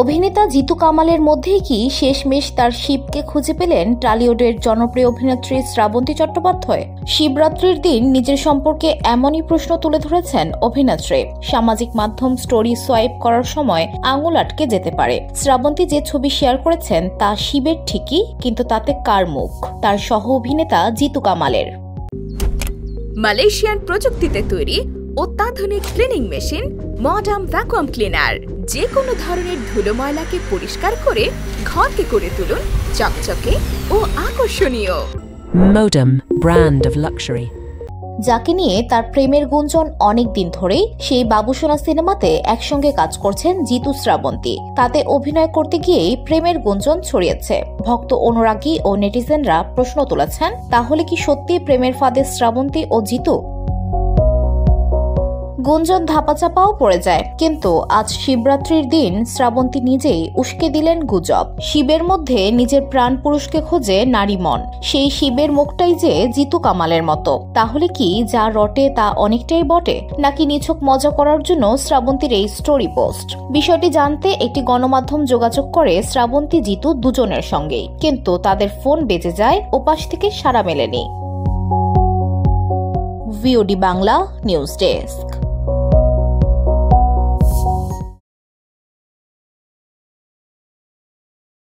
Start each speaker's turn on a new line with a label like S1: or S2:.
S1: অভিনেতা জিতু কামালের মধ্যেই কি শেষমেশ তার শিবকে খুঁজে পেলেন টলিউডের জনপ্রিয় অভিনেত্রী শ্রাবন্তী চট্টোপাধ্যায়? শিবরাত্রির দিন নিজের সম্পর্কে এমনই প্রশ্ন তুলে ধরেছেন অভিনেত্রী। সামাজিক মাধ্যম স্টোরি সোয়াইপ করার সময় আঙুল আটকে যেতে পারে। শ্রাবন্তী যে ছবি শেয়ার করেছেন তা শিবের ঠিকই, কিন্তু তাতে কার মুখ? তার সহ অভিনেতা জিতু কামালের।
S2: মালয়েশিয়ান প্রযুক্তিতে তৈরি অত্যাধুনিক cleaning machine modern vacuum cleaner যে কোনো ধরনের ধুলো ময়লাকে পরিষ্কার করে ঘরকে করে তুলুন চকচকে ও আকর্ষণীয়।
S3: Modem, brand of luxury.
S1: যাকে নিয়ে তার প্রেমের গুঞ্জন অনেক দিন ধরেই, সেই বাবুসোনা সিনেমাতে একসঙ্গে কাজ করছেন জিতু শ্রাবন্তী। তাতে অভিনয় করতে গিয়েই প্রেমের গুঞ্জন ছড়িয়েছে। ভক্ত, অনুরাগী ও নেটিজেনরা প্রশ্ন তুলেছেন, তাহলে কি সত্যি প্রেমের ফাঁদে শ্রাবন্তী ও জিতু? গুঞ্জন ধাপাচাপাও পড়ে যায়, কিন্তু আজ শিবরাত্রির দিন শ্রাবন্তী নিজেই উস্কে দিলেন গুজব। শিবের মধ্যে নিজের প্রাণ পুরুষকে খোঁজে নারী মন। সেই শিবের মুখটাই যে জিতু কামালের মতো। তাহলে কি যা রটে তা অনেকটাই বটে, নাকি নিছক মজা করার জন্য শ্রাবন্তীর এই স্টোরি পোস্ট? বিষয়টি জানতে একটি গণমাধ্যম যোগাযোগ করে শ্রাবন্তী জিতু দুজনের সঙ্গেই, কিন্তু তাদের ফোন বেজে যায়, ওপাশ থেকে সাড়া মেলেনি। VOD Bangla news desk.